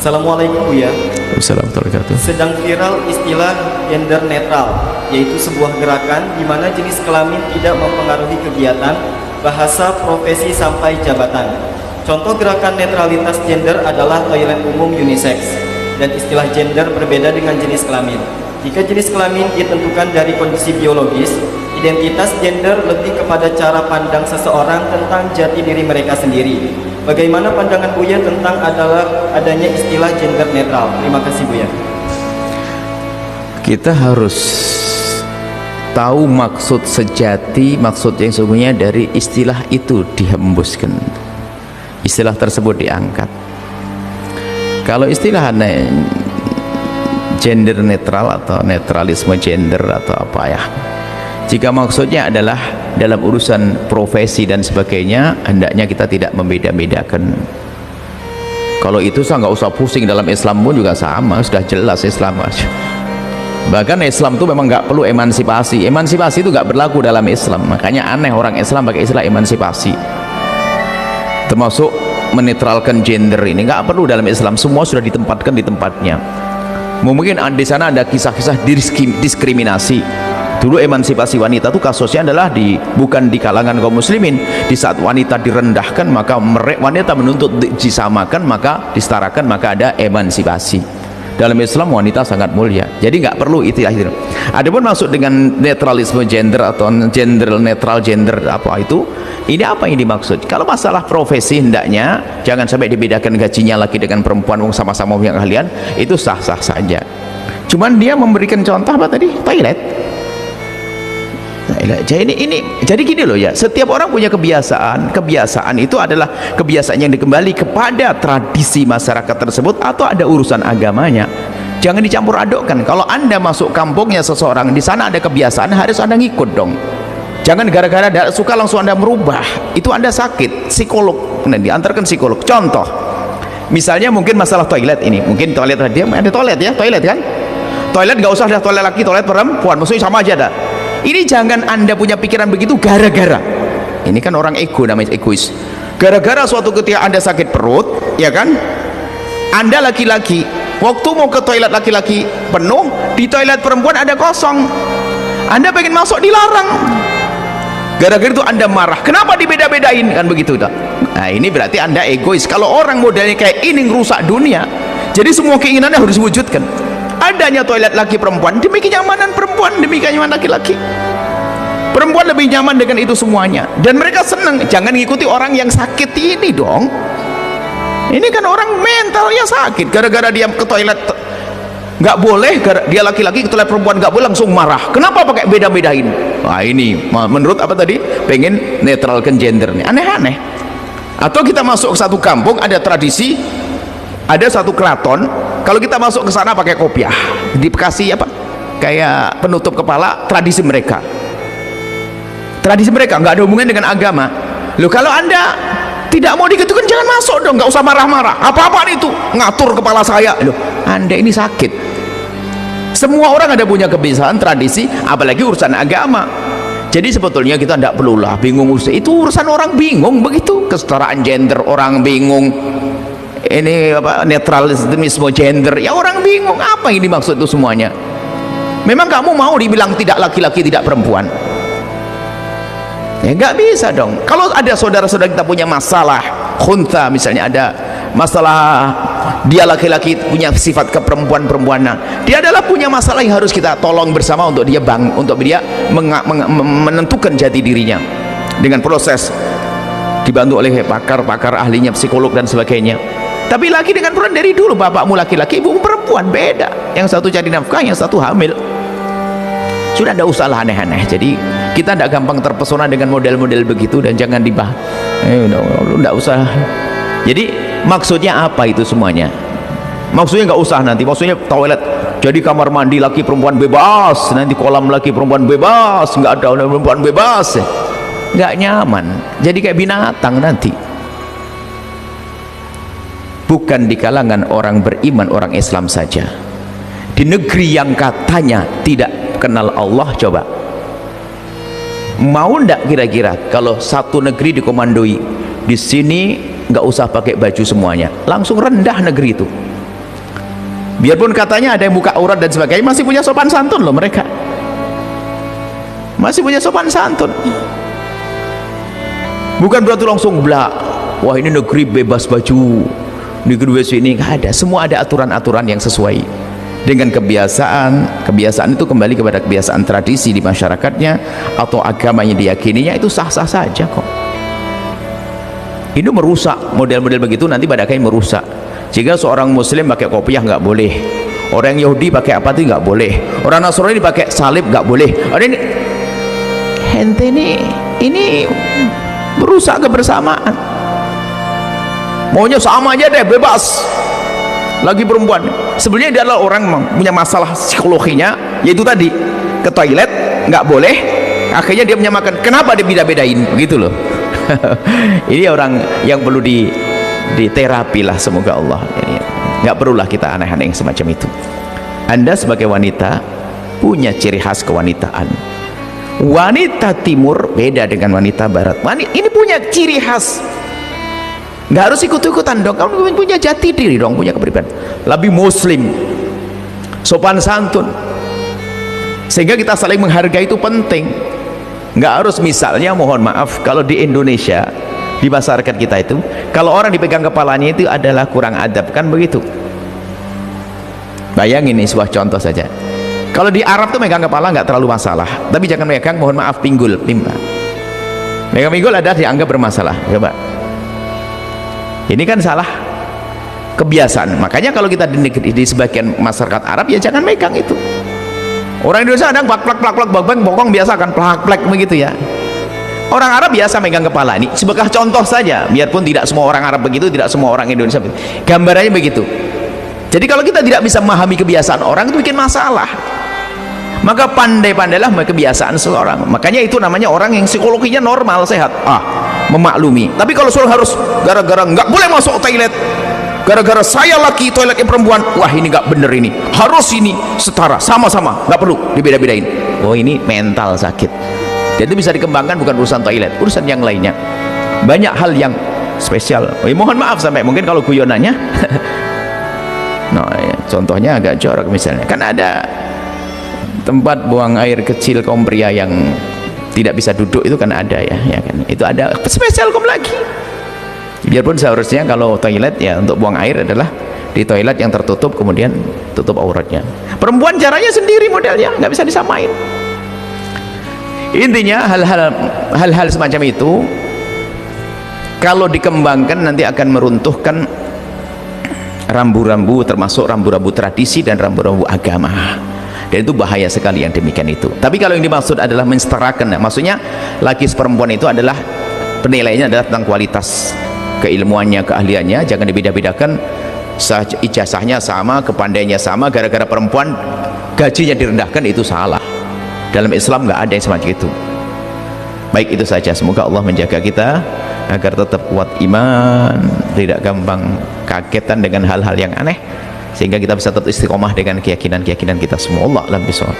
Assalamualaikum Buya. Assalamualaikum. Sedang viral istilah gender netral, yaitu sebuah gerakan di mana jenis kelamin tidak mempengaruhi kegiatan, bahasa, profesi, sampai jabatan. Contoh gerakan netralitas gender adalah toilet umum unisex, dan istilah gender berbeda dengan jenis kelamin. Jika jenis kelamin ditentukan dari kondisi biologis, identitas gender lebih kepada cara pandang seseorang tentang jati diri mereka sendiri. Bagaimana pandangan Buya tentang adanya istilah gender netral? Terima kasih Buya. Kita harus tahu maksud sejati, maksud yang sesungguhnya dari istilah itu dihembuskan, istilah tersebut diangkat. Kalau istilah gender netral atau netralisme gender atau apa ya, jika maksudnya adalah dalam urusan profesi dan sebagainya, hendaknya kita tidak membeda-bedakan. Kalau itu saya nggak usah pusing, dalam Islam pun juga sama, sudah jelas Islam aja. Bahkan Islam itu memang nggak perlu emansipasi. Emansipasi itu nggak berlaku dalam Islam. Makanya aneh orang Islam pakai istilah emansipasi, termasuk menetralkan gender ini nggak perlu dalam Islam. Semua sudah ditempatkan di tempatnya. Mungkin di sana ada kisah-kisah diskriminasi. Dulu emansipasi wanita itu kasusnya adalah bukan di kalangan kaum muslimin. Di saat wanita direndahkan, maka wanita menuntut disamakan, maka disetarakan, maka ada emansipasi. Dalam Islam wanita sangat mulia, jadi nggak perlu itu akhirnya. Adapun maksud dengan netralisme gender atau gender netral gender apa itu, ini apa yang dimaksud? Kalau masalah profesi, hendaknya jangan sampai dibedakan gajinya laki dengan perempuan, sama-sama punya keahlian, itu sah-sah saja. Cuman dia memberikan contoh apa tadi? Toilet. Jadi gini loh ya, setiap orang punya kebiasaan itu adalah kebiasaan yang dikembali kepada tradisi masyarakat tersebut atau ada urusan agamanya. Jangan dicampur adukkan. Kalau Anda masuk kampungnya seseorang, di sana ada kebiasaan, harus Anda ngikut dong. Jangan gara-gara ada suka langsung Anda merubah. Itu Anda sakit, psikolog, nanti diantarkan psikolog. Contoh, misalnya mungkin masalah toilet ini, mungkin toilet dia ada toilet ya, toilet kan? Toilet nggak usah ada toilet laki, toilet perempuan, maksudnya sama aja dah. Ini jangan Anda punya pikiran begitu gara-gara. Ini kan orang ego, namanya egois. Gara-gara suatu ketika Anda sakit perut, ya kan? Anda laki-laki, waktu mau ke toilet laki-laki penuh, di toilet perempuan ada kosong. Anda pengen masuk, dilarang. Gara-gara itu Anda marah. Kenapa dibeda-bedain? Kan begitu dah. Nah, ini berarti Anda egois. Kalau orang modelnya kayak ini ngerusak dunia, jadi semua keinginannya harus diwujudkan. Adanya toilet laki perempuan demi kenyamanan perempuan, demi kenyamanan laki-laki. Perempuan lebih nyaman dengan itu semuanya, dan mereka senang. Jangan ngikuti orang yang sakit ini dong. Ini kan orang mentalnya sakit, gara-gara dia ke toilet nggak boleh, dia laki-laki ke toilet perempuan nggak boleh, langsung marah. Kenapa pakai beda-bedain? Wah, ini menurut apa tadi? Pengen netralkan gender nih, aneh-aneh. Atau kita masuk ke satu kampung, ada tradisi, ada satu keraton, kalau kita masuk ke sana pakai kopiah, dikasih apa? Kayak penutup kepala, tradisi mereka. Tradisi mereka nggak ada hubungan dengan agama. Loh, kalau Anda tidak mau dikitukan, jangan masuk dong, nggak usah marah-marah. Apa-apaan itu? Ngatur kepala saya. Loh, Anda ini sakit. Semua orang ada punya kebiasaan, tradisi, apalagi urusan agama. Jadi sebetulnya kita tidak perlulah bingung urusan itu, urusan orang bingung begitu. Kesetaraan gender orang bingung. Ini apa, netralisme gender, ya orang bingung apa yang dimaksud itu semuanya. Memang kamu mau dibilang tidak laki-laki tidak perempuan? Ya nggak bisa dong. Kalau ada saudara-saudara kita punya masalah khuntha, misalnya ada masalah dia laki-laki punya sifat keperempuan-perempuanan, dia adalah punya masalah yang harus kita tolong bersama untuk dia menentukan jati dirinya dengan proses dibantu oleh pakar-pakar ahlinya, psikolog dan sebagainya. Tapi laki dengan perempuan dari dulu, bapakmu laki-laki, ibumu perempuan, beda. Yang satu cari nafkah, yang satu hamil. Sudah ada usaha aneh-aneh. Jadi kita tidak gampang terpesona dengan model-model begitu, dan jangan dibahas. Tidak usah. Jadi maksudnya apa itu semuanya? Maksudnya nggak usah nanti. Maksudnya toilet jadi kamar mandi laki perempuan bebas, nanti kolam laki perempuan bebas, nggak ada perempuan bebas, nggak nyaman. Jadi kayak binatang nanti. Bukan di kalangan orang beriman, orang Islam saja. Di negeri yang katanya tidak kenal Allah, coba mau ndak kira-kira kalau satu negeri dikomandoi, di sini nggak usah pakai baju semuanya, langsung rendah negeri itu. biarpun katanya ada yang buka aurat dan sebagainya, masih punya sopan santun loh mereka, masih punya sopan santun. Bukan berarti langsung blak, wah ini negeri bebas baju, negeri bebas ini, nggak ada. Semua ada aturan-aturan yang sesuai dengan kebiasaan. Kebiasaan itu kembali kepada kebiasaan tradisi di masyarakatnya atau agama yang diyakininya, itu sah-sah saja kok. Ini merusak model-model begitu, nanti pada akhirnya merusak. Jika seorang muslim pakai kopiah nggak boleh, orang Yahudi pakai apa itu nggak boleh, orang Nasrani pakai salib nggak boleh. Ada ini ente ini merusak kebersamaan. Maunya sama aja deh, bebas. Lagi perempuan sebenarnya dia adalah orang punya masalah psikologinya, yaitu tadi ke toilet nggak boleh, akhirnya dia menyamakan. Kenapa dia beda-bedain begitu loh. Ini orang yang perlu diterapi lah, semoga Allah. Ini nggak perlulah kita aneh-aneh semacam itu. Anda sebagai wanita punya ciri khas kewanitaan. Wanita timur beda dengan wanita barat. Ini punya ciri khas, nggak harus ikut-ikutan dong. Kamu punya jati diri dong, punya kepribadian lebih muslim, sopan santun, sehingga kita saling menghargai itu penting. Nggak harus, misalnya mohon maaf, kalau di Indonesia, di masyarakat kita itu, kalau orang dipegang kepalanya itu adalah kurang adab, kan begitu. Bayangin nih sebuah contoh saja, kalau di Arab tuh megang kepala nggak terlalu masalah, tapi jangan megang, mohon maaf, pinggul, megang pinggul ada dianggap bermasalah. Coba, ini kan salah kebiasaan. Makanya kalau kita di sebagian masyarakat Arab, ya jangan megang itu. Orang Indonesia ada plak bokong biasa kan, plak begitu ya. Orang Arab biasa megang kepala. Ini sebagai contoh saja, biarpun tidak semua orang Arab begitu, tidak semua orang Indonesia begitu. Gambarannya begitu. Jadi kalau kita tidak bisa memahami kebiasaan orang, itu bikin masalah. Maka pandai-pandailah kebiasaan seseorang. Makanya itu namanya orang yang psikologinya normal, sehat, memaklumi. Tapi kalau soal harus gara-gara nggak boleh masuk toilet, gara-gara saya laki, toiletnya perempuan, wah ini nggak bener, ini harus ini setara, sama-sama, nggak perlu dibeda-bedain. Oh ini mental sakit. Jadi bisa dikembangkan, bukan urusan toilet, urusan yang lainnya. Banyak hal yang spesial. Mohon maaf sampai mungkin kalau guyonannya nah ya, contohnya agak jorok. Misalnya kan ada tempat buang air kecil kaum pria yang tidak bisa duduk, itu kan ada ya kan, itu ada spesial kaum lagi. Biarpun seharusnya kalau toilet ya untuk buang air adalah di toilet yang tertutup, kemudian tutup auratnya. Perempuan caranya sendiri, modelnya nggak bisa disamain. Intinya hal-hal semacam itu kalau dikembangkan nanti akan meruntuhkan rambu-rambu, termasuk rambu-rambu tradisi dan rambu-rambu agama. Dan itu bahaya sekali yang demikian itu. Tapi kalau yang dimaksud adalah mensetarakan, maksudnya laki perempuan itu adalah penilaiannya adalah tentang kualitas keilmuannya, keahliannya, jangan dibeda-bedakan. Ijazahnya sama, kepandaiannya sama, gara-gara perempuan gajinya direndahkan, itu salah. Dalam Islam nggak ada yang semacam itu. Baik, itu saja. Semoga Allah menjaga kita agar tetap kuat iman, tidak gampang kagetan dengan hal-hal yang aneh, sehingga kita bisa tetap istiqomah dengan keyakinan-keyakinan kita semua. Allah alam bisawab.